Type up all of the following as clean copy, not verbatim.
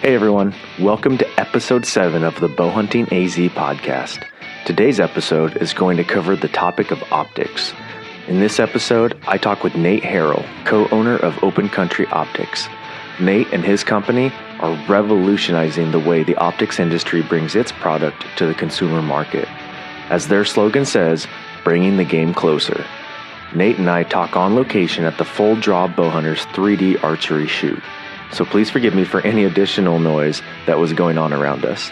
Hey everyone, welcome to episode 7 of the Bowhunting AZ podcast. Today's episode is going to cover the topic of optics. In this episode, I talk with Nate Harrel, co-owner of Open Country Optics. Nate and his company are revolutionizing the way the optics industry brings its product to the consumer market. As their slogan says, bringing the game closer. Nate and I talk on location at the Full Draw Bowhunters 3D archery shoot. So please forgive me for any additional noise that was going on around us.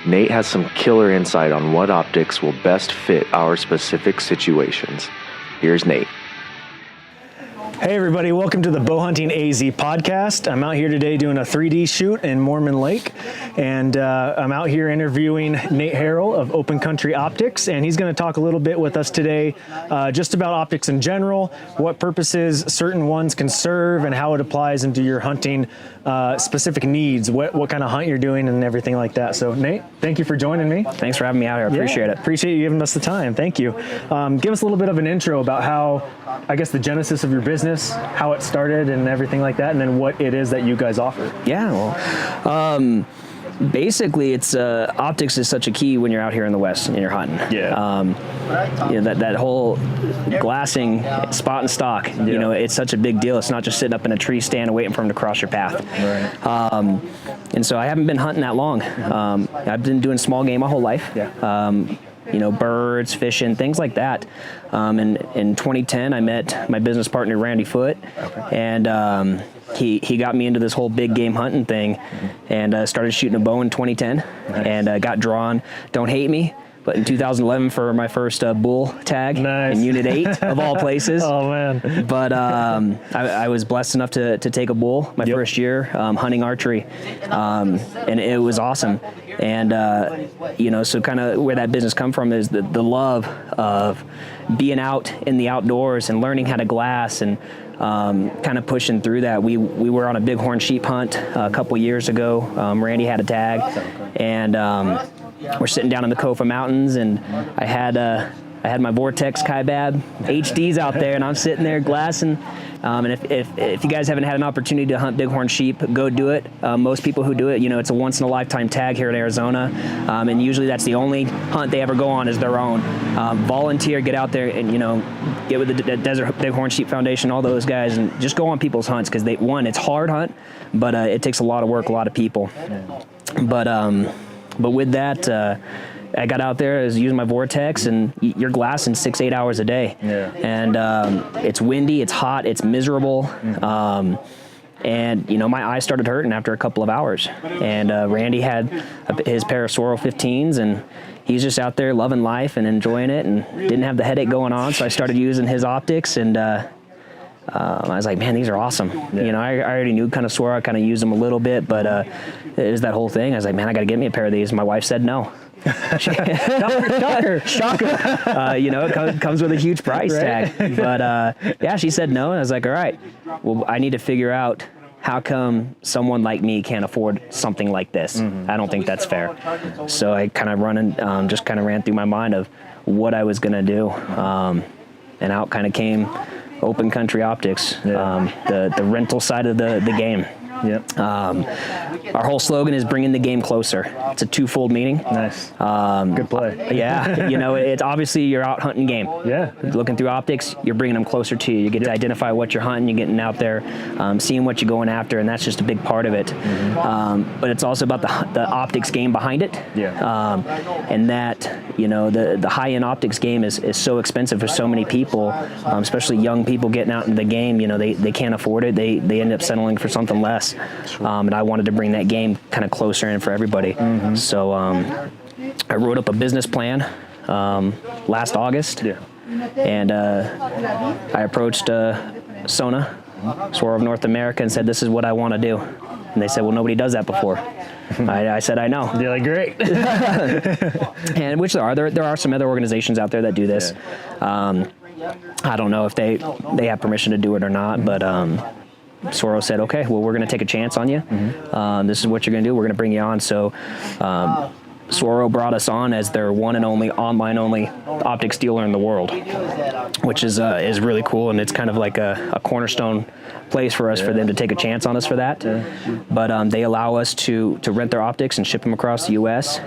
Nate has some killer insight on what optics will best fit our specific situations. Here's Nate. Hey everybody, welcome to the Bowhunting AZ podcast. I'm out here today doing a 3D shoot in Mormon Lake, and I'm out here interviewing Nate Harrel of Open Country Optics, and he's going to talk a little bit with us today just about optics in general, what purposes certain ones can serve, and how it applies into your hunting specific needs, what kind of hunt you're doing and everything like that. So Nate, thank you for joining me. Thanks for having me out here. I appreciate it. Appreciate you giving us the time. Thank you. Give us a little bit of an intro about how, I guess, the genesis of your business, how it started and everything like that, and then what it is that you guys offer. Yeah, well, basically it's optics is such a key when you're out here in the West and you're hunting. That whole glassing spot and stock, it's such a big deal. It's not just sitting up in a tree stand and waiting for them to cross your path. Right. And so I haven't been hunting that long. I've been doing small game my whole life. Birds, fishing, things like that. And in 2010, I met my business partner, Randy Foote, and he got me into this whole big game hunting thing, and started shooting a bow in 2010, and got drawn. Don't hate me, but in 2011 for my first bull tag in Unit 8 of all places. Oh man! But I was blessed enough to take a bull my first year hunting archery, and it was awesome. And so kind of where that business come from is the love of being out in the outdoors and learning how to glass and kind of pushing through that. We were on a bighorn sheep hunt a couple years ago. Randy had a tag, and we're sitting down in the Kofa Mountains, and I had my Vortex Kaibab HDs out there, and I'm sitting there glassing. And if you guys haven't had an opportunity to hunt bighorn sheep, go do it. Most people who do it, it's a once-in-a-lifetime tag here in Arizona, and usually that's the only hunt they ever go on is their own. Volunteer, get out there and, get with the Desert Bighorn Sheep Foundation, all those guys, and just go on people's hunts because it's hard hunt, but it takes a lot of work, a lot of people. But with that, I got out there, I was using my Vortex, and you're glassing 6-8 hours a day. Yeah. And it's windy, it's hot, it's miserable. And my eyes started hurting after a couple of hours. And Randy had his pair of Swirl 15s, and he's just out there loving life and enjoying it and didn't have the headache going on. So I started using his optics, and I was like, man, these are awesome. Yeah. I already knew kind of Swirl, I kind of used them a little bit, but it was that whole thing. I was like, man, I got to get me a pair of these. My wife said no. Shocker. It comes with a huge price tag. But she said no, and I was like, all right, well, I need to figure out how come someone like me can't afford something like this. I don't think that's fair. So I kind of ran through my mind of what I was going to do, and out kind of came Open Country Optics, the rental side of the game. Yep. Our whole slogan is bringing the game closer. It's a twofold meaning. Nice. Good play. Yeah. It's obviously you're out hunting game. Yeah. Looking through optics, you're bringing them closer to you. You get to identify what you're hunting. You're getting out there, seeing what you're going after, and that's just a big part of it. But it's also about the optics game behind it. Yeah. And that, the high-end optics game is so expensive for so many people, especially young people getting out into the game. They can't afford it. They end up settling for something less. And I wanted to bring that game kind of closer in for everybody. So I wrote up a business plan last August, and I approached Sona, Swirl of North America, and said, this is what I want to do. And they said, well, nobody does that before. I said, I know. They're like, great. And which there are some other organizations out there that do this. I don't know if they have permission to do it or not, but Swirl said, okay, well, we're going to take a chance on you. This is what you're going to do. We're going to bring you on. So Soro brought us on as their one and only online only optics dealer in the world, which is really cool, and it's kind of like a cornerstone place for us, for them to take a chance on us for that. But they allow us to rent their optics and ship them across the U.S.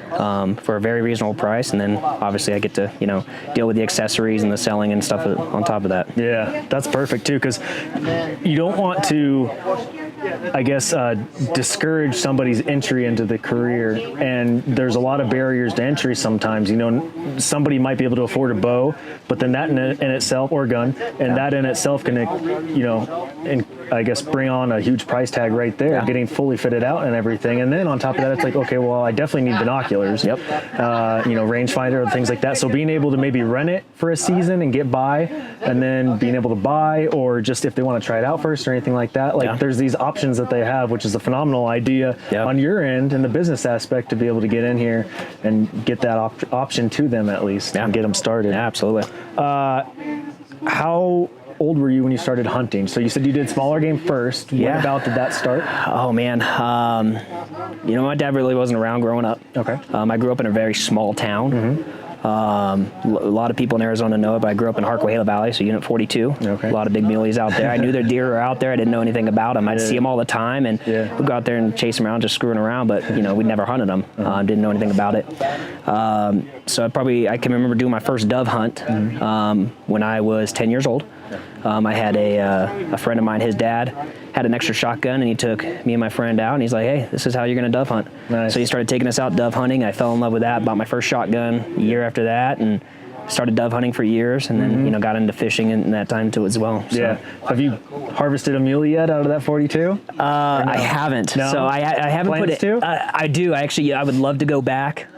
For a very reasonable price, and then obviously I get to deal with the accessories and the selling and stuff on top of that. Yeah, that's perfect too, because you don't want to, I guess, discourage somebody's entry into the career, and there's a lot of barriers to entry sometimes. Somebody might be able to afford a bow, but then that in itself, or gun, and that in itself can, and I guess bring on a huge price tag right there, getting fully fitted out and everything. And then on top of that, it's like, okay, well, I definitely need binoculars, rangefinder and things like that. So being able to maybe rent it for a season and get by, and then being able to buy, or just if they want to try it out first or anything like that, there's these options that they have, which is a phenomenal idea on your end and the business aspect, to be able to get in here and get that option to them at least and get them started. Yeah, absolutely. How old were you when you started hunting? So you said you did smaller game first. When about did that start? Oh man, my dad really wasn't around growing up. Okay. I grew up in a very small town. A lot of people in Arizona know it, but I grew up in Harquahala Valley, so Unit 42. Okay. A lot of big muleys out there. I knew their deer were out there. I didn't know anything about them. I'd see them all the time, and we'd go out there and chase them around, just screwing around, but we'd never hunted them. Didn't know anything about it. So I can remember doing my first dove hunt when I was 10 years old. I had a friend of mine, his dad had an extra shotgun, and he took me and my friend out, and he's like, hey, this is how you're going to dove hunt. Nice. So he started taking us out dove hunting. I fell in love with that, bought my first shotgun a year after that, and started dove hunting for years, and then got into fishing in that time too as well. So. Yeah. Have you harvested a muley yet out of that 42? I haven't. No? So I haven't Plans put it. to? I do. I would love to go back.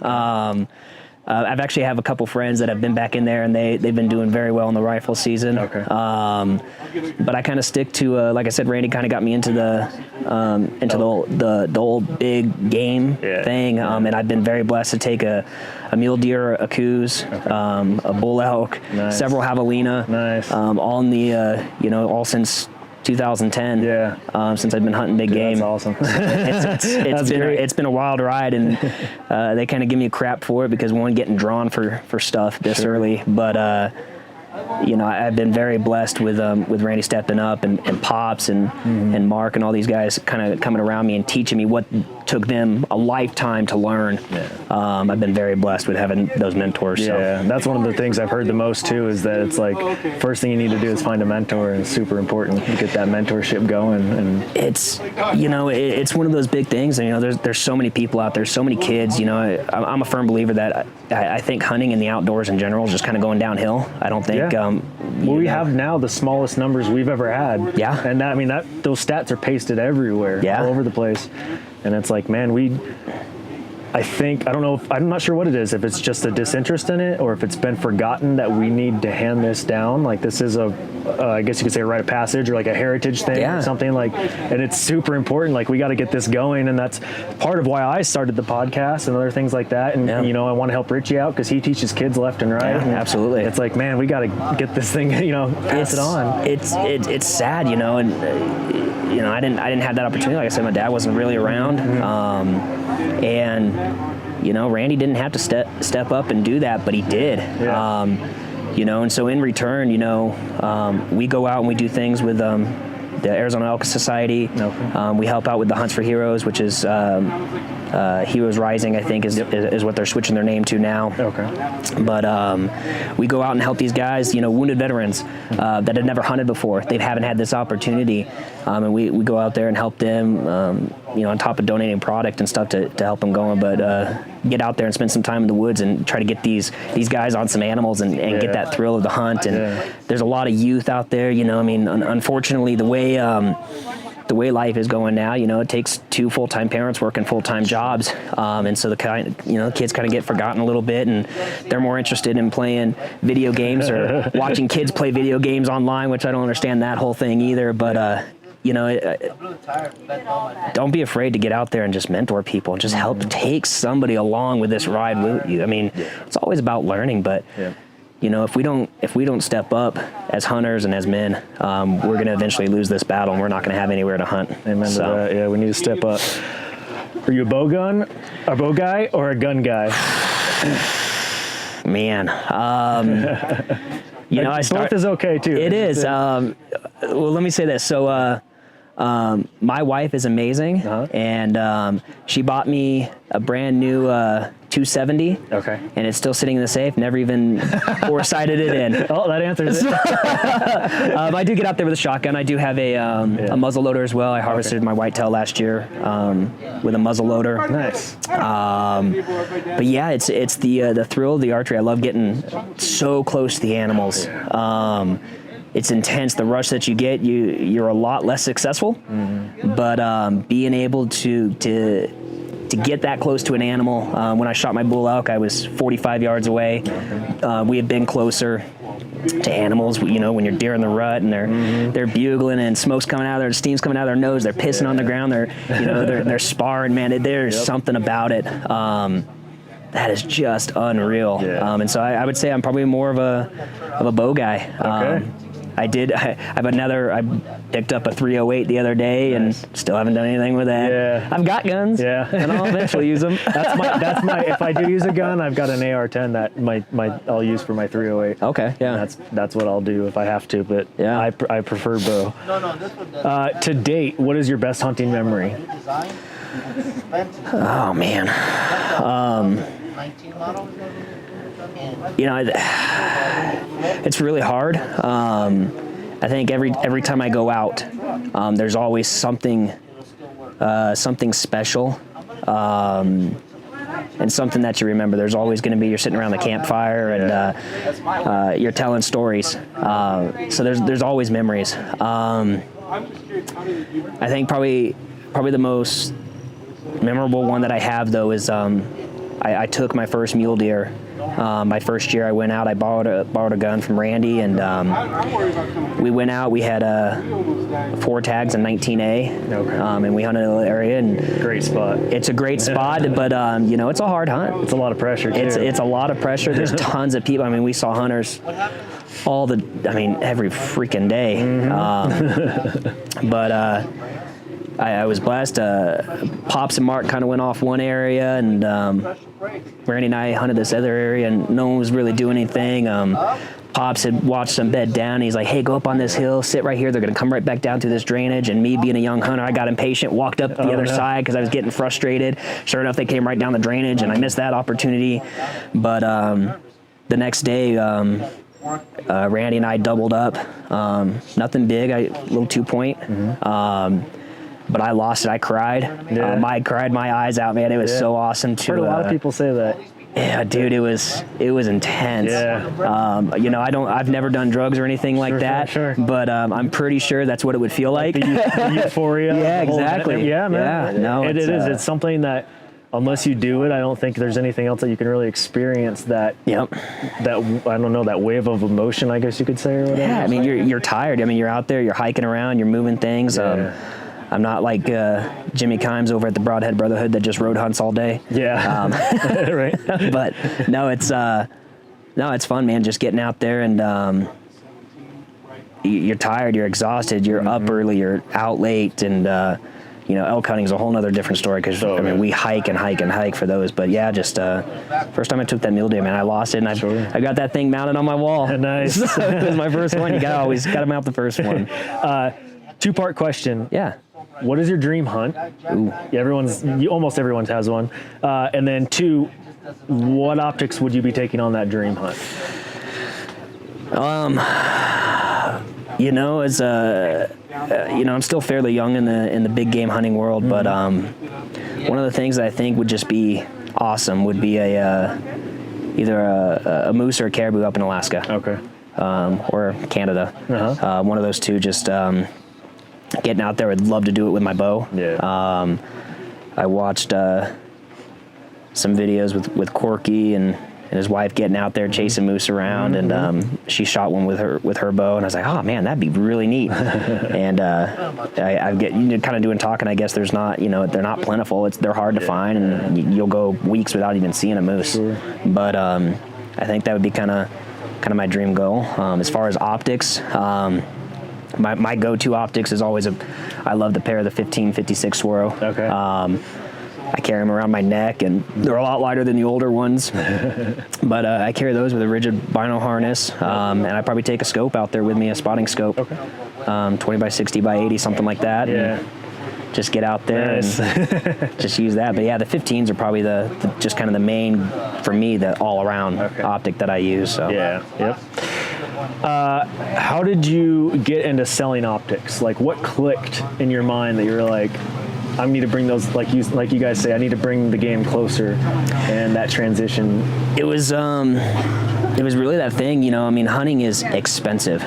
I've actually have a couple friends that have been back in there, and they've been doing very well in the rifle season. Okay. But I kind of stick to like I said, Randy kind of got me into the old big game thing, and I've been very blessed to take a mule deer, a coos, a bull elk, several javelina, all in the all since 2010. Since I've been hunting big game. That's awesome. It's been a wild ride, and they kind of give me crap for it because getting drawn for stuff this early, but I've been very blessed with Randy stepping up and Pops and Mark and all these guys kind of coming around me and teaching me what took them a lifetime to learn. I've been very blessed with having those mentors. Yeah, so. That's one of the things I've heard the most too, is that it's like first thing you need to do is find a mentor, and it's super important to get that mentorship going. And it's it's one of those big things, and there's so many people out there, so many kids. I'm a firm believer that I think hunting and the outdoors in general is just kind of going downhill. I don't think. We have now the smallest numbers we've ever had. Yeah. And those stats are pasted everywhere, all over the place. And it's like, man, I'm not sure what it is, if it's just a disinterest in it, or if it's been forgotten that we need to hand this down. Like this is I guess you could say a rite of passage, or like a heritage thing or something and it's super important. Like we got to get this going. And that's part of why I started the podcast and other things like that. And, I want to help Richie out because he teaches kids left and right. Yeah, absolutely. It's like, man, we got to get this thing, pass it on. It's sad, and, I didn't have that opportunity. Like I said, my dad wasn't really around. And Randy didn't have to step up and do that, but he did. And so in return, we go out and we do things with the Arizona Elk Society. We help out with the Hunts for Heroes, which is Heroes Rising, I think, is what they're switching their name to now. But we go out and help these guys, wounded veterans that have never hunted before. They haven't had this opportunity, and we go out there and help them, on top of donating product and stuff to help them going. But get out there and spend some time in the woods and try to get these guys on some animals and get that thrill of the hunt. And there's a lot of youth out there, unfortunately, the way life is going now, it takes 2 full-time parents working full-time jobs, and so the kids kind of get forgotten a little bit, and they're more interested in playing video games or watching kids play video games online, which I don't understand that whole thing either. But don't be afraid to get out there and just mentor people and just help take somebody along with this ride with you. It's always about learning, but. If we don't step up as hunters and as men, we're going to eventually lose this battle, and we're not going to have anywhere to hunt. Amen to that. Yeah, we need to step up. Are you a bow guy, or a gun guy? Man, you know, both is okay too. It is. Well, let me say this. So, my wife is amazing, and she bought me a brand new 270. Okay. And it's still sitting in the safe. Never even foresighted it in. Oh, that answers it. I do get out there with a shotgun. I do have a muzzle loader as well. I harvested my whitetail last year with a muzzle loader. Nice. But yeah, it's the thrill of the archery. I love getting so close to the animals. It's intense. The rush that you get, you're a lot less successful. But being able to get that close to an animal. When I shot my bull elk, I was 45 yards away. We had been closer to animals. You know, when you're deer in the rut and they're bugling and smoke's coming out of their, steam's coming out of their nose, they're pissing on the ground, they're sparring. Man, there's something about it that is just unreal. And so I would say I'm probably more of a bow guy. I picked up a 308 the other day and still haven't done anything with that. I've got guns. And I'll eventually use them. That's my, if I do use a gun, I've got an AR-10 that I'll use for my 308. Okay, yeah. That's what I'll do if I have to, but I prefer bow. To date, what is your best hunting memory? Oh, man. You know, it's really hard. I think every time I go out, there's always something special, and something that you remember. There's always going to be, you're sitting around the campfire and you're telling stories. So there's always memories. I think probably the most memorable one that I have though is I took my first mule deer. My first year I went out, I borrowed a gun from Randy, and we went out. We had 4 tags and 19A, and we hunted a little area. And great spot. It's a great spot, but you know, it's a hard hunt. It's a lot of pressure too. It's a lot of pressure. There's tons of people. I mean, we saw hunters every freaking day. But I was blessed. Pops and Mark kind of went off one area, and Randy and I hunted this other area, and no one was really doing anything. Pops had watched them bed down. He's like, hey, go up on this hill, sit right here. They're going to come right back down through this drainage. And me being a young hunter, I got impatient, walked up the other side because I was getting frustrated. Sure enough, they came right down the drainage, and I missed that opportunity. But the next day, Randy and I doubled up. Nothing big, a little 2-point. But I lost it. I cried. I cried my eyes out, man. It was so awesome to. I've heard a lot of people say that. Yeah, dude, it was intense. You know, I've never done drugs or anything like that. Sure. But I'm pretty sure that's what it would feel like. The euphoria. Yeah, exactly. Yeah, man. Yeah, no, it is. It's something that, unless you do it, I don't think there's anything else that you can really experience that. That I don't know, that wave of emotion, I guess you could say, or whatever. Yeah, I mean, you're tired. I mean, you're out there, you're hiking around, you're moving things. I'm not like Jimmy Kimes over at the Broadhead Brotherhood that just road hunts all day. Right. But no, it's fun, man. Just getting out there, and you're tired, you're exhausted, you're up early, you're out late, and you know, elk hunting is a whole nother different story because I mean, we hike and hike and hike for those. But yeah, just first time I took that mule deer, man, I lost it, and I got that thing mounted on my wall. Nice. So it was my first one. You always got to mount the first one. 2-part question. Yeah. What is your dream hunt? Ooh. Almost everyone has one. And then 2, what optics would you be taking on that dream hunt? You know, as you know, I'm still fairly young in the big game hunting world, but one of the things that I think would just be awesome would be either a moose or a caribou up in Alaska. Okay. Or Canada. One of those two. Just getting out there, I'd love to do it with my bow. I watched some videos with Corky and his wife getting out there chasing moose around, and she shot one with her bow, and I was like, oh man, that'd be really neat. And I get kind of doing talking. I guess there's not, you know, they're not plentiful. They're hard to find, and you'll go weeks without even seeing a moose. But I think that would be kind of my dream goal. As far as optics, my go-to optics is always I love the pair of the 15-56 Swaro. Okay. I carry them around my neck, and they're a lot lighter than the older ones. But I carry those with a rigid vinyl harness, and I probably take a scope out there with me, a spotting scope, 20 by 60 by 80, something like that. Yeah. And just get out there and just use that. But yeah, the 15s are probably the just kind of the main, for me, the all-around optic that I use. So. Yeah. Yep. How did you get into selling optics? Like, what clicked in your mind that you were like, I need to bring those, like you guys say, I need to bring the game closer, and that transition? It was really that thing, you know. I mean, hunting is expensive.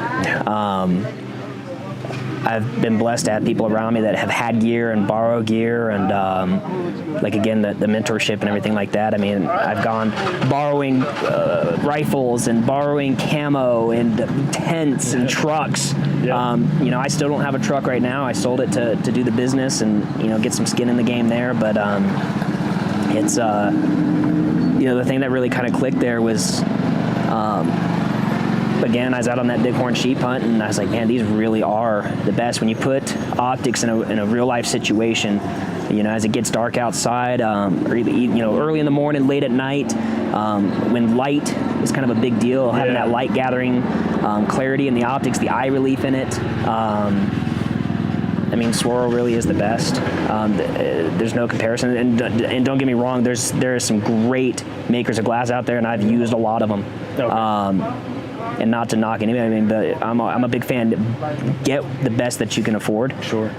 I've been blessed to have people around me that have had gear and borrow gear, and like, again, the mentorship and everything like that. I mean, I've gone borrowing rifles and borrowing camo and tents and trucks. Yeah. You know, I still don't have a truck right now. I sold it to do the business and, you know, get some skin in the game there. But it's, you know, the thing that really kind of clicked there was, again, I was out on that bighorn sheep hunt, and I was like, man, these really are the best. When you put optics in a real life situation, you know, as it gets dark outside, or you know, early in the morning, late at night, when light is kind of a big deal, having that light gathering, clarity in the optics, the eye relief in it. I mean, Swirl really is the best. There's no comparison, and don't get me wrong, there are some great makers of glass out there, and I've used a lot of them. Okay. And not to knock anybody, I mean, but I'm a big fan. Get the best that you can afford. Sure.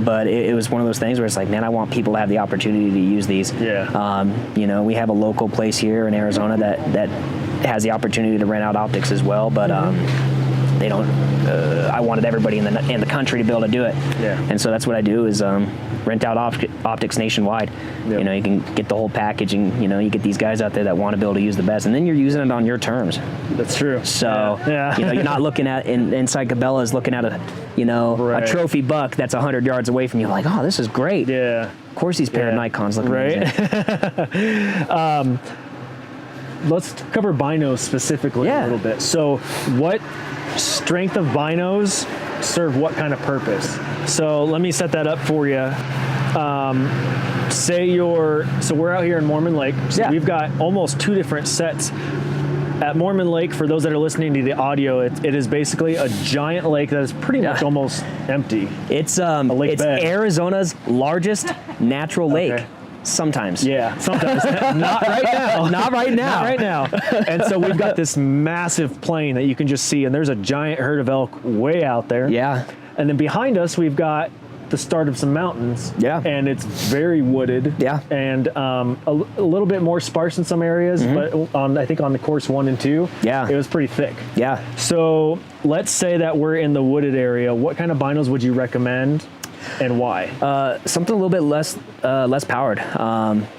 But it was one of those things where it's like, man, I want people to have the opportunity to use these. Yeah. You know, we have a local place here in Arizona that has the opportunity to rent out optics as well, but they don't. I wanted everybody in the country to be able to do it. Yeah. And so that's what I do is rent out optics nationwide. Yep. You know, you can get the whole package, and, you know, you get these guys out there that want to be able to use the best, and then you're using it on your terms. That's true. So, yeah. you know, you're not looking at, inside Cabela's, looking at a trophy buck that's 100 yards away from you, like, oh, this is great. Yeah. Of course these pair of Nikons look amazing. Let's cover binos specifically a little bit. So what strength of binos serve what kind of purpose? So let me set that up for you. So we're out here in Mormon Lake. So we've got almost two different sets. At Mormon Lake, for those that are listening to the audio, it is basically a giant lake that is pretty much almost empty. It's Arizona's largest natural lake. Sometimes. Yeah, sometimes. Not right now. Not right now. Not right now. And so we've got this massive plain that you can just see, and there's a giant herd of elk way out there. Yeah. And then behind us, we've got the start of some mountains. Yeah. And it's very wooded. Yeah. And a little bit more sparse in some areas, but I think on the course 1 and 2, it was pretty thick. Yeah. So let's say that we're in the wooded area. What kind of binos would you recommend? And why? Something a little bit less powered.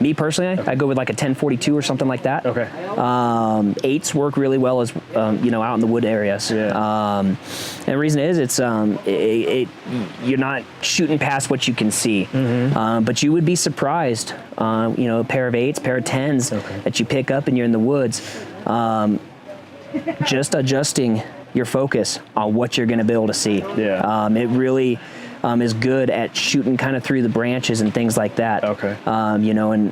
Me personally, I go with like a 1042 or something like that. Okay. 8s work really well as you know, out in the wood areas. Yeah. And the reason is it's you're not shooting past what you can see. But you would be surprised. You know, a pair of 8s, pair of 10s that you pick up and you're in the woods. Just adjusting your focus on what you're going to be able to see. Yeah. It really is good at shooting kind of through the branches and things like that. Okay. You know, and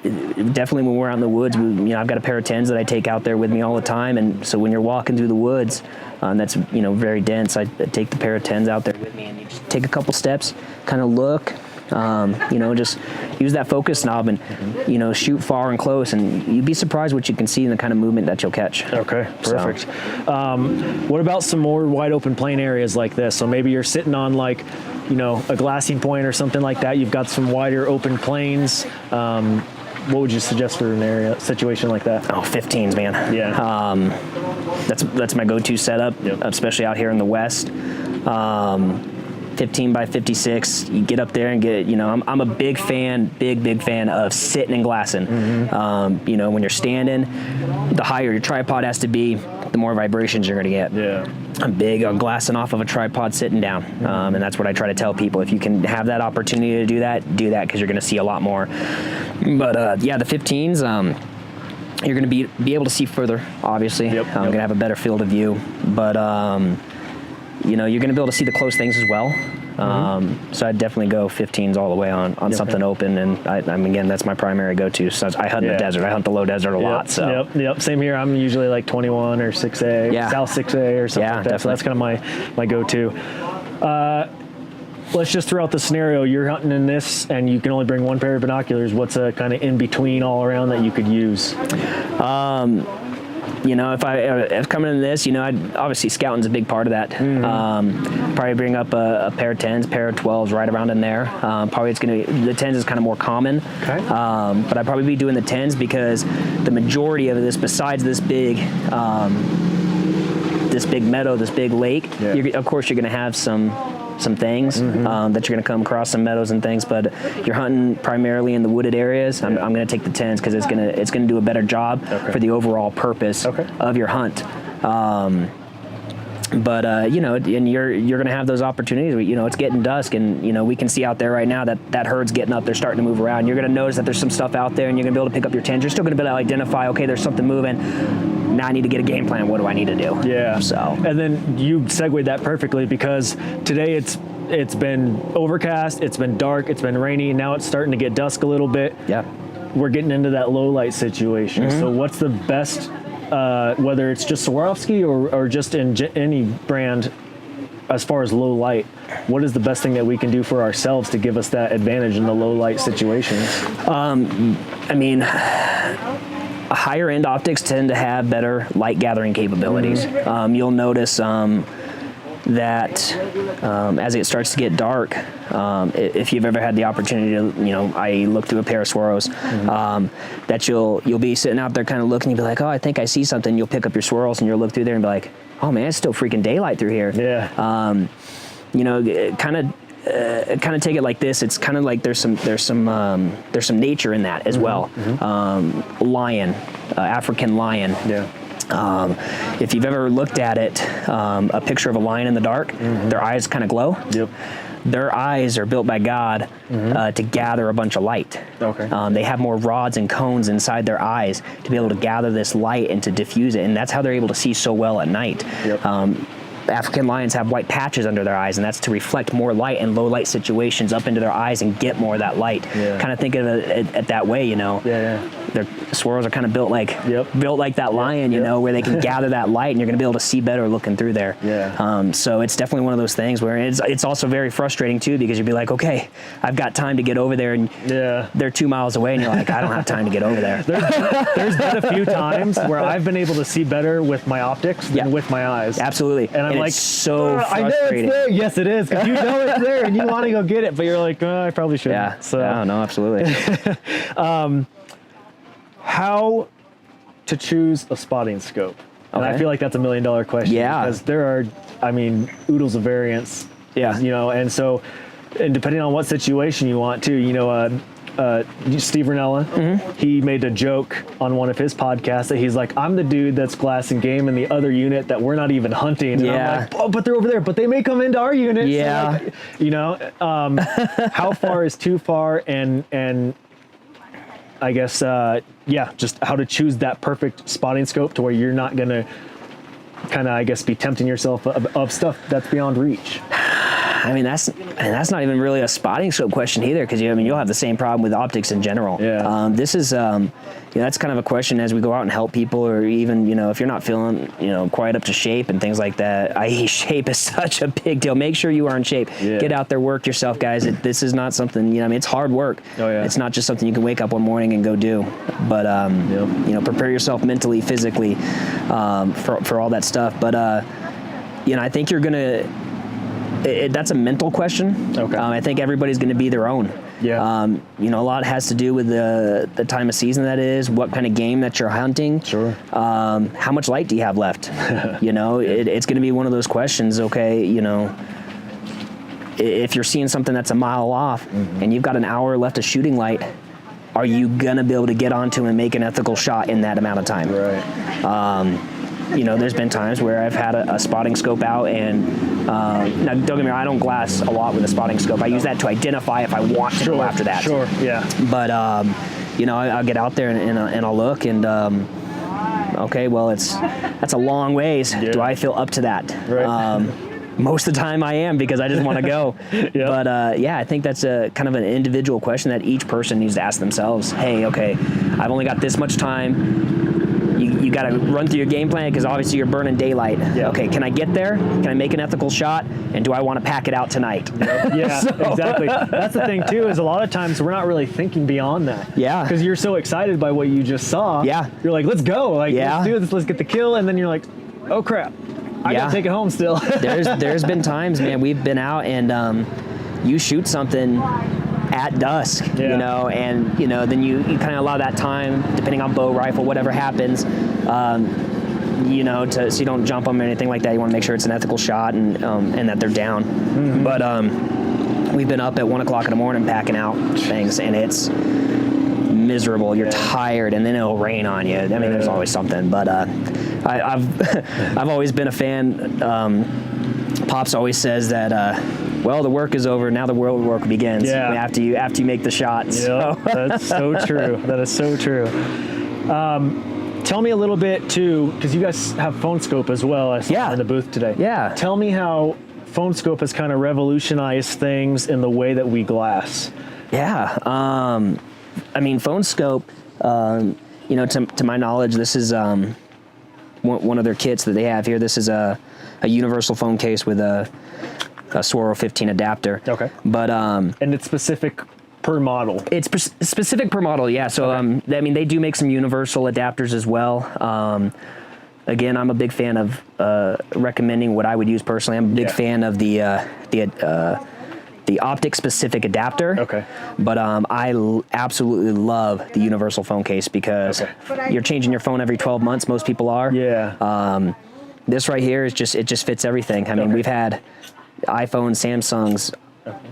definitely when we're out in the woods, you know, I've got a pair of 10s that I take out there with me all the time, and so when you're walking through the woods, that's, you know, very dense, I take the pair of 10s out there with me, and you just take a couple steps, kind of look, you know, just use that focus knob and, you know, shoot far and close, and you'd be surprised what you can see in the kind of movement that you'll catch. Okay, perfect. So. What about some more wide open plain areas like this? So maybe you're sitting on, like, you know, a glassing point or something like that. You've got some wider open plains. What would you suggest for an area situation like that? Oh, 15s, man. Yeah. That's my go-to setup, especially out here in the West. 15 by 56, you get up there and get, you know, I'm a big fan of sitting and glassing. You know, when you're standing, the higher your tripod has to be, the more vibrations you're going to get. Yeah. I'm big on glassing off of a tripod sitting down. And that's what I try to tell people. If you can have that opportunity to do that, because you're going to see a lot more. But yeah, the 15s, you're going to be able to see further, obviously. You're going to have a better field of view. But, you know, you're going to be able to see the close things as well. So I'd definitely go 15s all the way on something open. And I'm again, that's my primary go-to. So I hunt in the desert. I hunt the low desert a lot. So Yep. Same here. I'm usually like 21 or 6A, South 6A or something like that. Definitely. So that's kind of my go-to. Let's just throw out the scenario. You're hunting in this and you can only bring one pair of binoculars. What's a kind of in between all around that you could use? If coming in this, obviously scouting's a big part of that. Probably bring up a pair of 10s, pair of 12s, right around in there. Probably it's going to be, the 10s is kind of more common. Okay. But I'd probably be doing the 10s because the majority of this, besides this big meadow, this big lake, of course you're going to have some things that you're going to come across, some meadows and things, but you're hunting primarily in the wooded areas. I'm going to take the 10s because it's going to do a better job for the overall purpose of your hunt. And you're going to have those opportunities where, it's getting dusk and, we can see out there right now that herd's getting up, they're starting to move around. You're going to notice that there's some stuff out there and you're going to be able to pick up your 10s. You're still going to be able to identify, okay, there's something moving. Now I need to get a game plan. What do I need to do? Yeah. So. And then you segued that perfectly because today it's been overcast, it's been dark, it's been rainy. Now it's starting to get dusk a little bit. Yeah. We're getting into that low light situation. So what's the best, whether it's just Swarovski or just in any brand, as far as low light, what is the best thing that we can do for ourselves to give us that advantage in the low light situations? Higher end optics tend to have better light gathering capabilities. You'll notice that as it starts to get dark, if you've ever had the opportunity to, I look through a pair of swirls, that you'll be sitting out there kind of looking, you'll be like, oh, I think I see something. You'll pick up your swirls and you'll look through there and be like, oh man, it's still freaking daylight through here. Yeah. Kind of take it like this. It's kind of like there's some nature in that as well. Lion, African lion. Yeah. If you've ever looked at it, a picture of a lion in the dark, their eyes kind of glow. Yep. Their eyes are built by God to gather a bunch of light. Okay. They have more rods and cones inside their eyes to be able to gather this light and to diffuse it, and that's how they're able to see so well at night. Yep. African lions have white patches under their eyes, and that's to reflect more light in low light situations up into their eyes and get more of that light. Yeah. Kind of think of it that way, Yeah. Their swirls are kind of built like that lion, where they can gather that light, and you're going to be able to see better looking through there. Yeah. So it's definitely one of those things where it's also very frustrating too, because you'd be like, okay, I've got time to get over there, and they're 2 miles away, and you're like, I don't have time to get over there. There's been a few times where I've been able to see better with my optics than with my eyes. Absolutely. And I'm like, it's so frustrating. I know it's there. Yes, it is. Because you know it's there and you want to go get it, but you're like, I probably shouldn't. Yeah. So, no, absolutely. How to choose a spotting scope? And I feel like that's $1 million question. Yeah. Because there are, oodles of variants. Yeah. And so, and depending on what situation you want to, Steve Ranella, he made a joke on one of his podcasts that he's like, I'm the dude that's glass and game in the other unit that we're not even hunting. And I'm like, oh, but they're over there, but they may come into our unit. Yeah. So how far is too far, and I guess, just how to choose that perfect spotting scope to where you're not going to kind of, be tempting yourself of stuff that's beyond reach. That's not even really a spotting scope question either, because you'll have the same problem with optics in general. Yeah. This is that's kind of a question as we go out and help people, or even if you're not feeling quite up to shape and things like that. I.e., shape is such a big deal. Make sure you are in shape. Yeah. Get out there, work yourself, guys. This is not something it's hard work. Oh, yeah. It's not just something you can wake up one morning and go do. But prepare yourself mentally, physically, for all that stuff. But I think you're gonna. That's a mental question. Okay. I think everybody's going to be their own. Yeah. A lot has to do with the time of season that is, what kind of game that you're hunting. Sure. How much light do you have left? It's going to be one of those questions. Okay, if you're seeing something that's a mile off and you've got an hour left of shooting light, are you going to be able to get onto and make an ethical shot in that amount of time? Right. There's been times where I've had a spotting scope out, and now don't get me wrong, I don't glass a lot with a spotting scope. I use that to identify if I want to go after that. Sure, yeah. But I'll get out there and I'll look, and okay, well that's a long ways. Yeah. Do I feel up to that? Right. most of the time I am because I just want to go. Yep. But I think that's a kind of an individual question that each person needs to ask themselves. Hey, okay, I've only got this much time. You got to run through your game plan because obviously you're burning daylight. Yep. Okay, can I get there? Can I make an ethical shot? And do I want to pack it out tonight? Yep. Yeah, exactly. That's the thing too, is a lot of times we're not really thinking beyond that. Yeah. Because you're so excited by what you just saw. Yeah. You're like, let's go. Like, let's do this. Let's get the kill. And then you're like, oh crap, I gotta take it home still. There's been times, man, we've been out and you shoot something at dusk, you know, and then you kind of allow that time, depending on bow, rifle, whatever happens, so you don't jump them or anything like that. You want to make sure it's an ethical shot and that they're down. Mm-hmm. But we've been up at 1 o'clock in the morning packing out things, and it's miserable. You're tired, and then it'll rain on you. I mean, there's always something. But I've always been a fan. Pops always says that. Well, the work is over. Now the real work begins. Yeah. After you make the shots. Yep, so. That's so true. That is so true. Tell me a little bit too, because you guys have phone scope as well. I saw in the booth today. Yeah. Tell me how phone scope has kind of revolutionized things in the way that we glass. Yeah. I mean, phone scope. To my knowledge, this is one of their kits that they have here. This is a universal phone case with a Swirl 15 adapter. Okay. But and it's specific per model. It's specific per model, yeah. So I mean, they do make some universal adapters as well. Again, I'm a big fan of recommending what I would use personally. I'm a big fan of the optic specific adapter. Okay. But I absolutely love the universal phone case because you're changing your phone every 12 months. Most people are. Yeah. This right here is it just fits everything. I mean, we've had iPhones, Samsungs,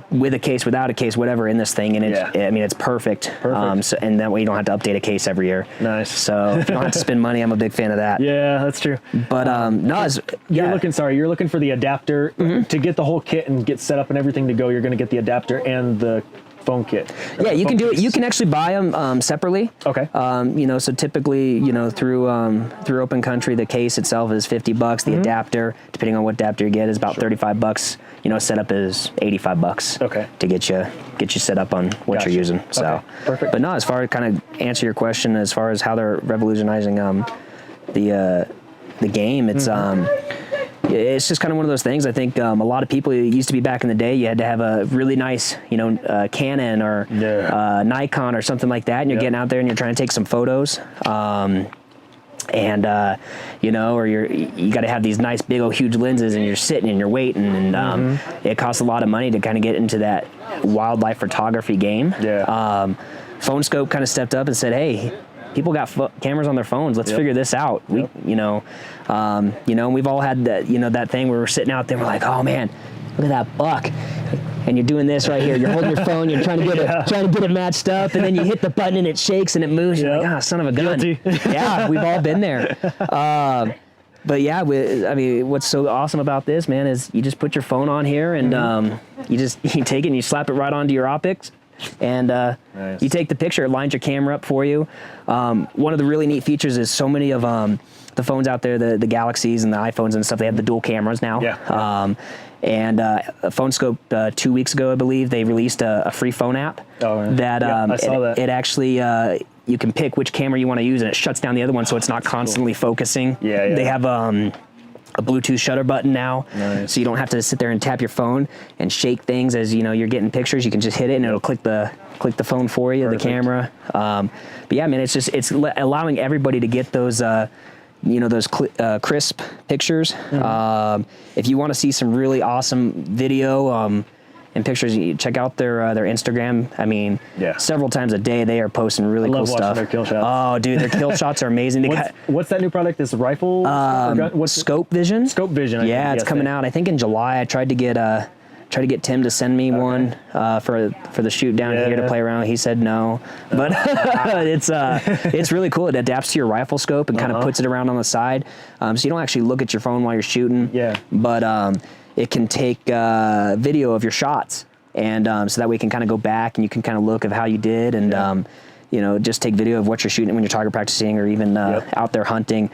with a case, without a case, whatever in this thing, and it's perfect. So, and that way you don't have to update a case every year. Nice. So if you don't have to spend money, I'm a big fan of that. Yeah, that's true. But you're looking for the adapter to get the whole kit and get set up and everything to go. You're going to get the adapter and the phone kit. Yeah, you can do it. You can actually buy them separately. Okay. So typically, through Open Country, the case itself is $50. The adapter, depending on what adapter you get, is about $35. Setup is $85. Okay. To get you set up on what you're using. So perfect. But no, as far as kind of answer your question, as far as how they're revolutionizing the game, it's just kind of one of those things. I think a lot of people, it used to be back in the day, you had to have a really nice, Canon or Nikon or something like that, and you're getting out there and you're trying to take some photos. Or you got to have these nice big old huge lenses, and you're sitting and you're waiting, and it costs a lot of money to kind of get into that wildlife photography game. Yeah. Phone Scope kind of stepped up and said, hey, people got cameras on their phones. Let's figure this out. And we've all had that, that thing where we're sitting out there, we're like, oh man, look at that buck. And you're doing this right here. You're holding your phone. You're trying to get it matched up, and then you hit the button and it shakes and it moves. You're like, son of a gun. Yeah, we've all been there. But yeah, what's so awesome about this, man, is you just put your phone on here and you take it and you slap it right onto your optics. And nice. You take the picture, it lines your camera up for you. One of the really neat features is so many of the phones out there, the Galaxies and the iPhones and stuff, they have the dual cameras now. Yeah. Phone Scope 2 weeks ago, I believe, they released a free phone app that I saw that. It actually you can pick which camera you want to use, and it shuts down the other one, so it's not constantly focusing. Yeah. They have a Bluetooth shutter button now, so you don't have to sit there and tap your phone and shake things as you're getting pictures. You can just hit it and it'll click the phone for you, Perfect. The camera. But yeah, man, it's allowing everybody to get those crisp pictures. If you want to see some really awesome video and pictures, you check out their Instagram. I mean, several times a day they are posting really cool stuff. I love watching their kill shots. Oh, dude, their kill shots are amazing. What's that new product? This rifle? What's Scope Vision? Scope Vision. It's coming out. I think in July. I tried to get Tim to send me one for the shoot down here to play around. He said no, but it's really cool. It adapts to your rifle scope and kind of puts it around on the side, so you don't actually look at your phone while you're shooting. Yeah. But it can take video of your shots, and so that way you can kind of go back and you can kind of look at how you did, and just take video of what you're shooting when you're target practicing or even out there hunting.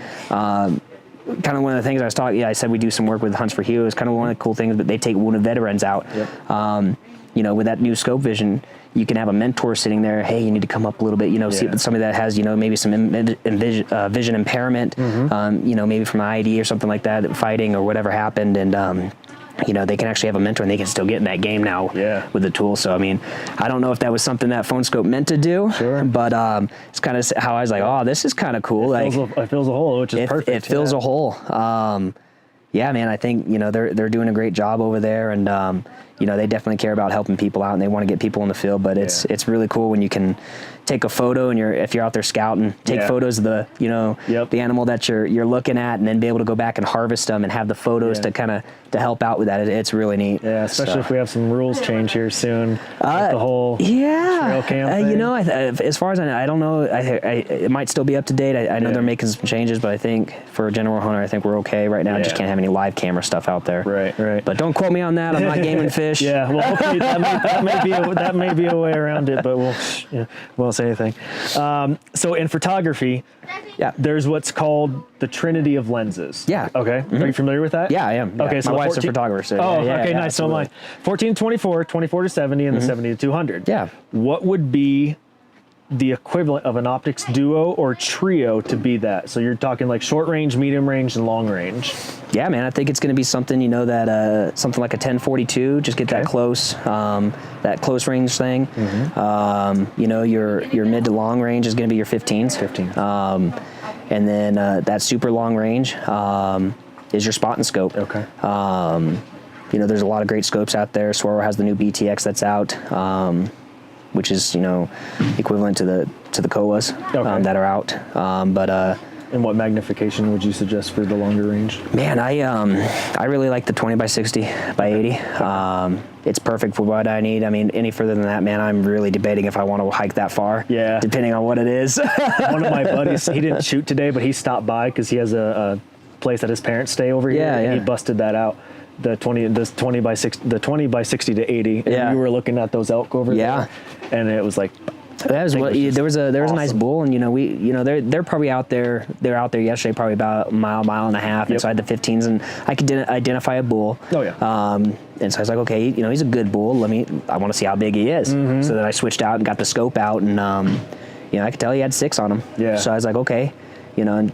kind of one of the things I was talking. Yeah, I said we do some work with Hunts for Heroes. Kind of one of the cool things, but they take wounded veterans out. Yep. You know, with that new scope vision, you can have a mentor sitting there. Hey, you need to come up a little bit. You know, see somebody that has, you know, maybe some vision impairment. You know, maybe from ID or something like that, fighting or whatever happened, and you know, they can actually have a mentor and they can still get in that game now with the tool. So, I mean, I don't know if that was something that Phone Scope meant to do, but it's kind of how I was like, oh, this is kind of cool. It fills a hole, which is perfect. It fills a hole. Yeah, man, I think, you know, they're doing a great job over there, and you know, they definitely care about helping people out and they want to get people in the field, but it's really cool when you can take a photo and if you're out there scouting, take photos of the, you know, the animal that you're looking at, and then be able to go back and harvest them and have the photos to kind of to help out with that. It's really neat. Yeah, especially if we have some rules change here soon. With the whole trail cam thing. You know, as far as I know, I don't know. It might still be up to date. I know they're making some changes, but I think for a general hunter, I think we're okay right now. I just can't have any live camera stuff out there. Right. But don't quote me on that. I'm not gaming fish. Yeah, well, hopefully that may be a way around it, but we won't say anything. So in photography, there's what's called the Trinity of lenses. Yeah. Okay. Are you familiar with that? Yeah, I am. Okay, so my wife's a photographer. So okay, nice. So am I. 14 to 24, 24 to 70, and the 70 to 200. Yeah. What would be the equivalent of an optics duo or trio to be that? So you're talking like short range, medium range, and long range. Yeah, man, I think it's going to be something, you know, that something like a 1042, just get that close range thing. You know, your mid to long range is going to be your 15s. And then that super long range is your spot and scope. Okay. You know, there's a lot of great scopes out there. Swaro has the new BTX that's out, which is, you know, equivalent to the Koas that are out. And what magnification would you suggest for the longer range? Man, I really like the 20 by 60 by 80. It's perfect for what I need. I mean, any further than that, man, I'm really debating if I want to hike that far. Yeah. Depending on what it is. One of my buddies, he didn't shoot today, but he stopped by because he has a place that his parents stay over here. And he busted that out. The 20 by 60 to 80. And we were looking at those elk over there. And it was like, that was what there was a nice bull, and they're probably out there. They're out there yesterday, probably about a mile and a half inside the 15s, and I could identify a bull. And so I was like, okay, you know, he's a good bull. I want to see how big he is. So then I switched out and got the scope out, and you know, I could tell he had 6 on him. So I was like, okay. You know,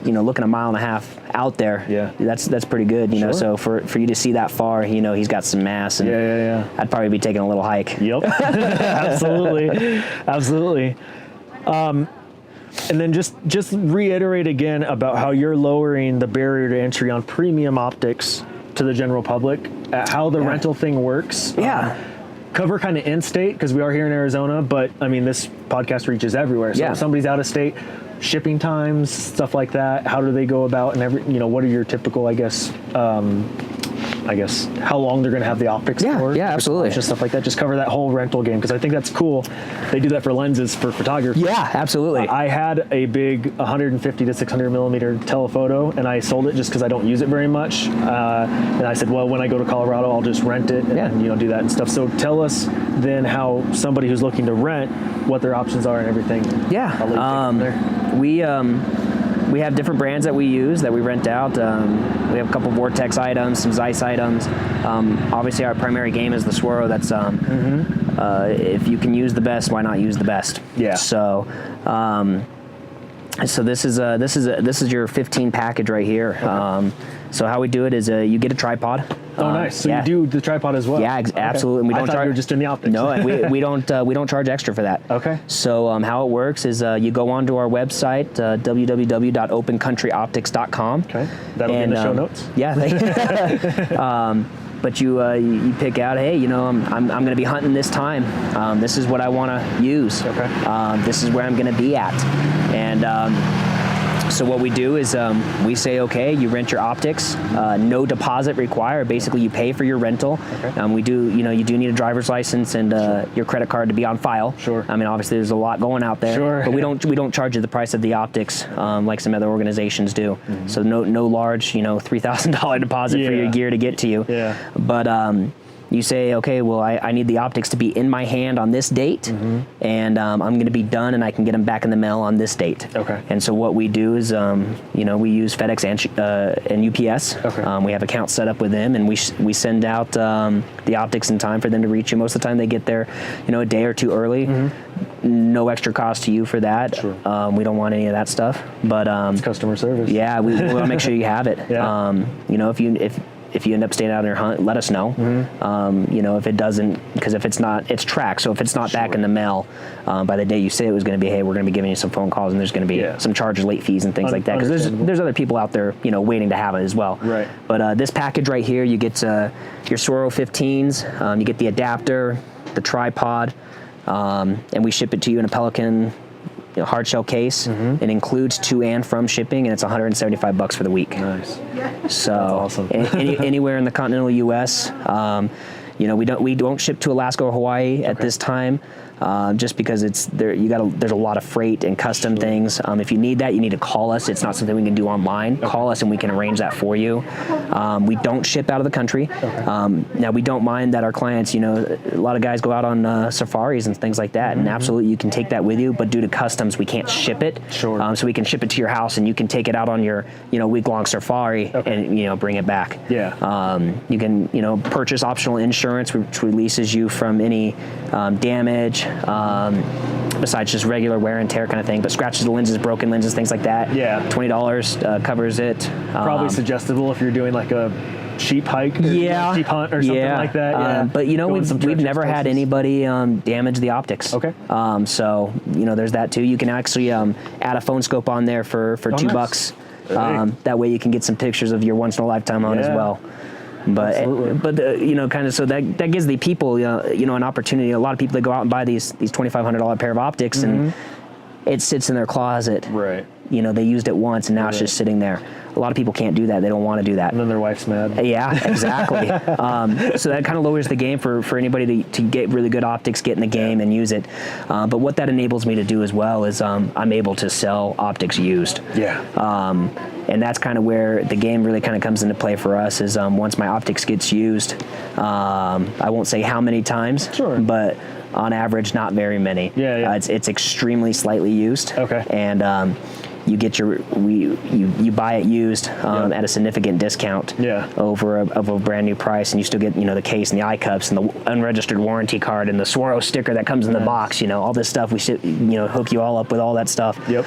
looking a mile and a half out there, that's pretty good. You know, so for you to see that far, you know, he's got some mass, and I'd probably be taking a little hike. Yep, absolutely. And then just reiterate again about how you're lowering the barrier to entry on premium optics to the general public, how the rental thing works. Cover kind of in-state because we are here in Arizona, but I mean, this podcast reaches everywhere. So if somebody's out of state, shipping times, stuff like that, how do they go about, and what are your typical, I guess, how long they're going to have the optics for? Yeah, absolutely. Just stuff like that. Just cover that whole rental game, because I think that's cool. They do that for lenses for photography. Yeah, absolutely. I had a big 150 to 600 millimeter telephoto, and I sold it just because I don't use it very much. And I said, well, when I go to Colorado, I'll just rent it and do that and stuff. So tell us then how somebody who's looking to rent, what their options are and everything. We have different brands that we use, that we rent out. We have a couple Vortex items, some Zeiss items. Obviously, our primary game is the Swaro. That's if you can use the best, why not use the best? Yeah. So this is your 15 package right here. Okay. So how we do it is you get a tripod. Oh, nice. So you do the tripod as well? Yeah, absolutely. And we don't charge. You were just doing the optics. No, we don't charge extra for that. Okay. So how it works is you go onto our website, www.opencountryoptics.com. Okay. That'll be in the show notes. Yeah. But you pick out, hey, I'm going to be hunting this time. This is what I want to use. Okay. This is where I'm going to be at, and. So what we do is we say, okay, you rent your optics, no deposit required. Basically, you pay for your rental. Okay. You do need a driver's license and your credit card to be on file. Sure. I mean, obviously, there's a lot going out there. Sure. But we don't charge you the price of the optics like some other organizations do. Mm-hmm. So no large, $3,000 deposit for your gear to get to you. Yeah. But you say, okay, well, I need the optics to be in my hand on this date, and I'm going to be done, and I can get them back in the mail on this date. Okay. And so what we do is, we use FedEx and UPS. Okay. We have accounts set up with them, and we send out the optics in time for them to reach you. Most of the time, they get there, a day or two early. No extra cost to you for that. Sure. We don't want any of that stuff. But it's customer service. yeah, we want to make sure you have it. Yeah. If you end up staying out on your hunt, let us know. If it doesn't, because if it's not, it's tracked. So if it's not back in the mail by the day you say it was going to be, hey, we're going to be giving you some phone calls, and there's going to be some charges, late fees, and things like that. Because there's other people out there, waiting to have it as well. Right. But this package right here, you get your Swirl 15s, you get the adapter, the tripod, and we ship it to you in a Pelican hard shell case. It includes to and from shipping, and it's $175 for the week. Nice. So that's awesome. Anywhere in the continental U.S. We don't ship to Alaska or Hawaii at this time. Just because there's a lot of freight and custom things. If you need that, you need to call us. It's not something we can do online. Call us and we can arrange that for you. We don't ship out of the country. Now, we don't mind that our clients, a lot of guys go out on safaris and things like that, and absolutely you can take that with you, but due to customs, we can't ship it. Sure. So we can ship it to your house, and you can take it out on your week-long safari and bring it back. Yeah. You can purchase optional insurance, which releases you from any damage, besides just regular wear and tear kind of thing, but scratches of lenses, broken lenses, things like that. Yeah. $20 covers it. Probably suggestible if you're doing like a sheep hike, or sheep hunt, or something like that. Yeah. But we've never had anybody damage the optics. Okay. So there's that too. You can actually add a phone scope on there for $2. Nice. That way you can get some pictures of your once in a lifetime on as well. But kind of so that gives the people an opportunity. A lot of people, they go out and buy these $2,500 pair of optics, and it sits in their closet. Right. They used it once, and now it's just sitting there. A lot of people can't do that. They don't want to do that. And then their wife's mad. Yeah, exactly. So that kind of lowers the game for anybody to get really good optics, get in the game, and use it. But what that enables me to do as well is I'm able to sell optics used. Yeah. And that's kind of where the game really kind of comes into play for us is once my optics gets used, I won't say how many times, but on average, not very many. Yeah. It's extremely slightly used. Okay. And you get you buy it used at a significant discount over a brand new price, and you still get the case and the eye cups and the unregistered warranty card and the Swirl sticker that comes in the box. All this stuff. We should hook you all up with all that stuff. Yep.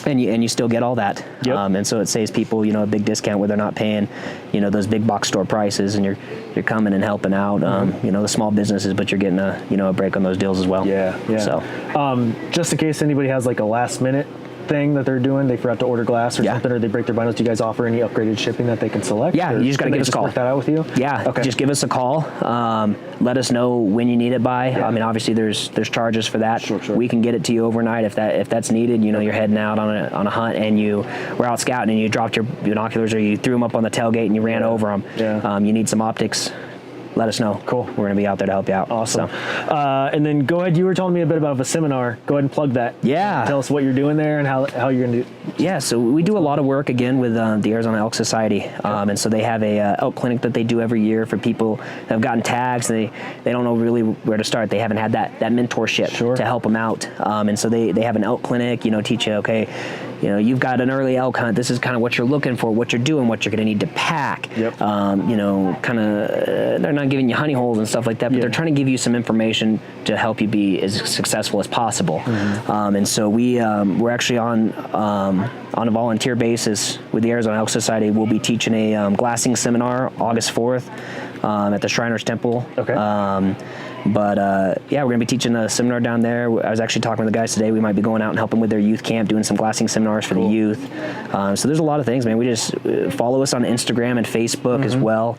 And you still get all that. Yep. And so it saves people a big discount where they're not paying those big box store prices, and you're coming and helping out the small businesses, but you're getting a break on those deals as well. Yeah. So just in case anybody has like a last minute thing that they're doing, they forgot to order glass or something, or they break their binos, do you guys offer any upgraded shipping that they can select? Yeah, you just got to give us a call. Work that out with you? Yeah, okay. Just give us a call. Let us know when you need it by. I mean, obviously there's charges for that. Sure. We can get it to you overnight if that's needed. You're heading out on a hunt, and you were out scouting and you dropped your binoculars, or you threw them up on the tailgate and you ran over them. Yeah. You need some optics. Let us know. Cool. We're going to be out there to help you out. Awesome. So. And then go ahead. You were telling me a bit about a seminar. Go ahead and plug that. Yeah. Tell us what you're doing there and how you're going to do. Yeah. So we do a lot of work again with the Arizona Elk Society, and so they have a elk clinic that they do every year for people that have gotten tags. They don't know really where to start. They haven't had that mentorship to help them out, and so they have an elk clinic. Teach you you've got an early elk hunt. This is kind of what you're looking for, what you're doing, what you're going to need to pack. Yep. Kind of they're not giving you honey holes and stuff like that, but they're trying to give you some information to help you be as successful as possible. And so we're actually on a volunteer basis with the Arizona Elk Society. We'll be teaching a glassing seminar August 4th at the Shriners Temple. Okay. But we're going to be teaching a seminar down there. I was actually talking with the guys today. We might be going out and helping with their youth camp, doing some glassing seminars for the youth. So there's a lot of things, man. We just follow us on Instagram and Facebook as well.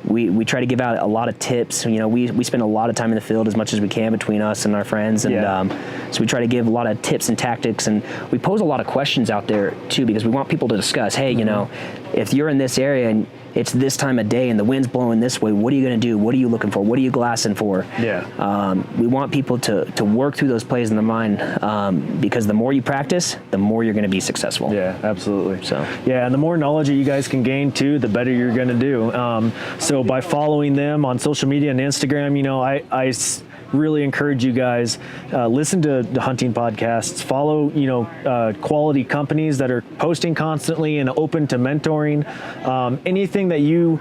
We try to give out a lot of tips. We spend a lot of time in the field as much as we can between us and our friends. And so we try to give a lot of tips and tactics. And we pose a lot of questions out there, too, because we want people to discuss, hey, if you're in this area and it's this time of day and the wind's blowing this way, what are you going to do? What are you looking for? What are you glassing for? Yeah. We want people to work through those plays in the mind, because the more you practice, the more you're going to be successful. Yeah, absolutely. So yeah, and the more knowledge that you guys can gain too, the better you're going to do. So by following them on social media and Instagram, I really encourage you guys, listen to the hunting podcasts, follow quality companies that are posting constantly and open to mentoring. Anything that you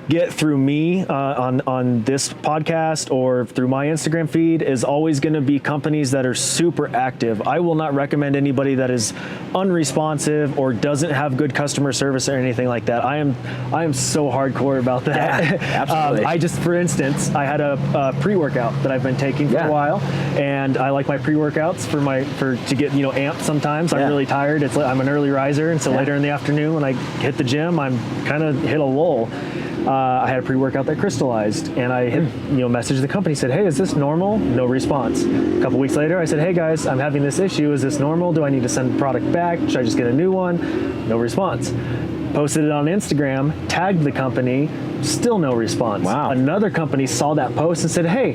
get through me on this podcast or through my Instagram feed is always going to be companies that are super active. I will not recommend anybody that is unresponsive or doesn't have good customer service or anything like that. I am so hardcore about that. Yeah, absolutely. For instance, I had a pre-workout that I've been taking for a while, and I like my pre-workouts to get amped sometimes. I'm really tired. I'm an early riser, and so later in the afternoon when I hit the gym, I'm kind of hit a lull. I had a pre-workout that crystallized, and I messaged the company, said, hey, is this normal? No response. A couple weeks later, I said, hey guys, I'm having this issue. Is this normal? Do I need to send the product back? Should I just get a new one? No response. Posted it on Instagram, tagged the company, still no response. Wow. Another company saw that post and said, hey,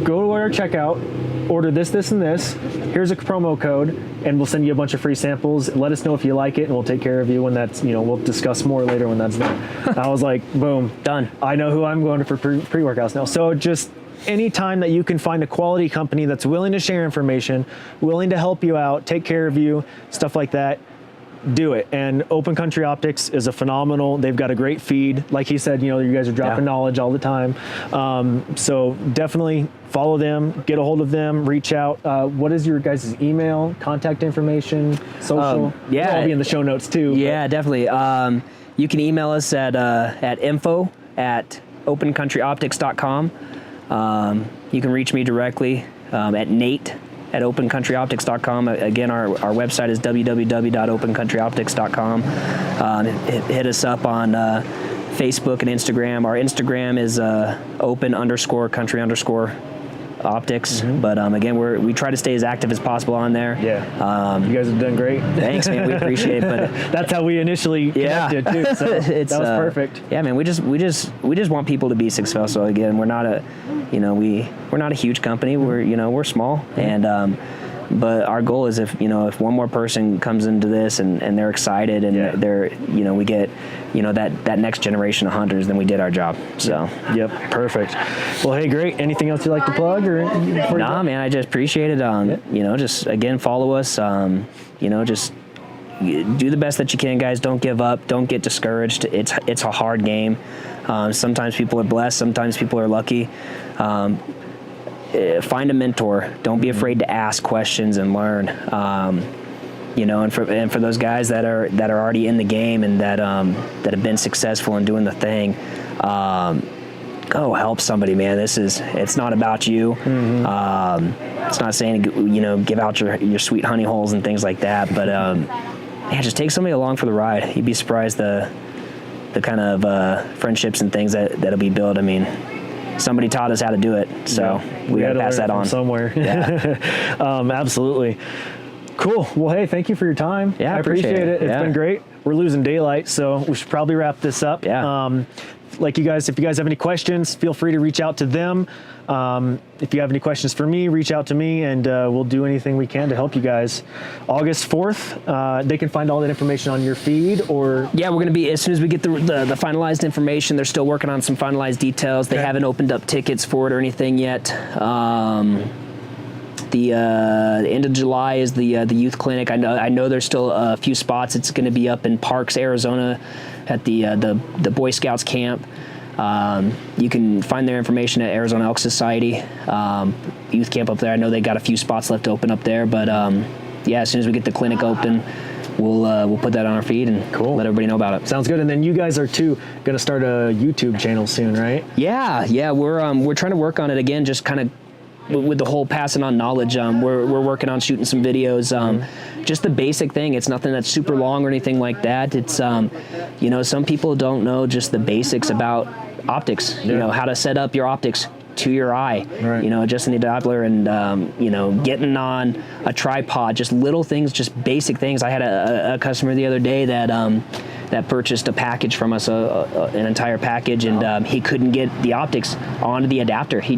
go to our checkout, order this, this, and this. Here's a promo code, and we'll send you a bunch of free samples. Let us know if you like it, and we'll take care of you when that's, we'll discuss more later when that's done. I was like, boom, done. I know who I'm going to for pre-workouts now. So just any time that you can find a quality company that's willing to share information, willing to help you out, take care of you, stuff like that, do it. And Open Country Optics is a phenomenal, they've got a great feed. Like he said, you guys are dropping knowledge all the time. So definitely follow them, get a hold of them, reach out. What is your guys' email, contact information, social? It'll all be in the show notes too. Yeah, definitely. You can email us at info@opencountryoptics.com. You can reach me directly at nate@opencountryoptics.com. Again, our website is www.opencountryoptics.com. Hit us up on Facebook and Instagram. Our Instagram is open_country_optics. But again, we try to stay as active as possible on there. Yeah. You guys have done great. Thanks, man. We appreciate it. But that's how we initially connected too. So that was perfect. Yeah, man. We just want people to be successful. Again, we're not a huge company. We're small, and but our goal is if one more person comes into this and they're excited and they're we get that next generation of hunters, then we did our job. So yep, perfect. Well, hey, great. Anything else you'd like to plug or? Nah, man. I just appreciate it. Just again follow us. Just do the best that you can, guys. Don't give up. Don't get discouraged. It's a hard game. Sometimes people are blessed. Sometimes people are lucky. Find a mentor. Don't be afraid to ask questions and learn. And for those guys that are already in the game and that have been successful in doing the thing, go help somebody, man. It's not about you. It's not saying give out your sweet honey holes and things like that, but just take somebody along for the ride. You'd be surprised the kind of friendships and things that'll be built. I mean, somebody taught us how to do it, so we got to pass that on somewhere. Yeah. Absolutely. Cool. Well, hey, thank you for your time. Yeah, I appreciate it. It's been great. We're losing daylight, so we should probably wrap this up. Yeah. If you guys have any questions, feel free to reach out to them. If you have any questions for me, reach out to me, and we'll do anything we can to help you guys. August 4th, they can find all that information on your feed, or? Yeah, we're going to be, as soon as we get the finalized information, they're still working on some finalized details. They haven't opened up tickets for it or anything yet. The end of July is the youth clinic. I know there's still a few spots. It's going to be up in Parks, Arizona, at the Boy Scouts camp. You can find their information at Arizona Elk Society youth camp up there. I know they got a few spots left open up there, but as soon as we get the clinic open, we'll put that on our feed and let everybody know about it. Sounds good. And then you guys are too going to start a YouTube channel soon, right? Yeah. We're trying to work on it again, just kind of with the whole passing on knowledge. We're working on shooting some videos. Just the basic thing. It's nothing that's super long or anything like that. It's some people don't know just the basics about optics. Yeah. How to set up your optics to your eye. Right. Adjusting the Doppler and getting on a tripod. Just little things, just basic things. I had a customer the other day that that purchased a package from us, an entire package, and he couldn't get the optics onto the adapter. He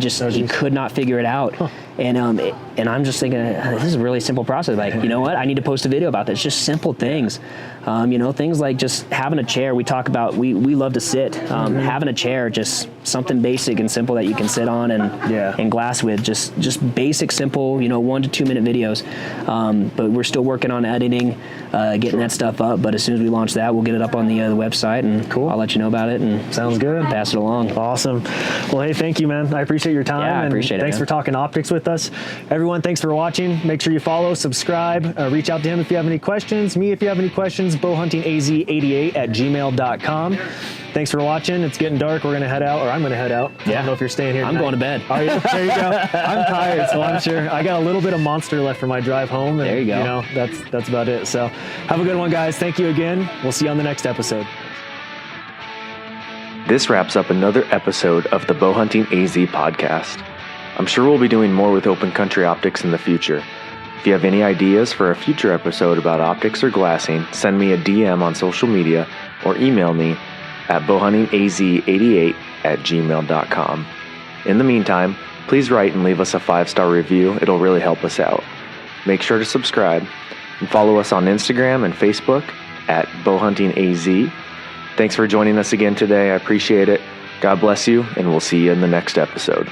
could not figure it out. Huh. And I'm just thinking, this is a really simple process. Like, you know what? I need to post a video about this. Just simple things. Things like just having a chair. We talk about, we love to sit. Having a chair, just something basic and simple that you can sit on and glass with. Just basic, simple, 1 to 2 minute videos. But we're still working on editing, getting that stuff up. But as soon as we launch that, we'll get it up on the website, and I'll let you know about it. And sounds good. Pass it along. Awesome. Well, hey, thank you, man. I appreciate your time. Yeah, I appreciate it. Thanks for talking optics with us. Everyone, thanks for watching. Make sure you follow, subscribe, reach out to him if you have any questions. Me, if you have any questions, bowhuntingaz88@gmail.com. Thanks for watching. It's getting dark. We're going to head out, or I'm going to head out. I don't know if you're staying here tonight. I'm going to bed. There you go. I'm tired, so I'm sure. I got a little bit of Monster left for my drive home. And, there you go. That's about it. So have a good one, guys. Thank you again. We'll see you on the next episode. This wraps up another episode of the Bowhunting AZ podcast. I'm sure we'll be doing more with open country optics in the future. If you have any ideas for a future episode about optics or glassing, send me a DM on social media or email me at bowhuntingaz88@gmail.com. In the meantime, please write and leave us a 5-star review. It'll really help us out. Make sure to subscribe and follow us on Instagram and Facebook at bowhuntingaz. Thanks for joining us again today. I appreciate it. God bless you, and we'll see you in the next episode.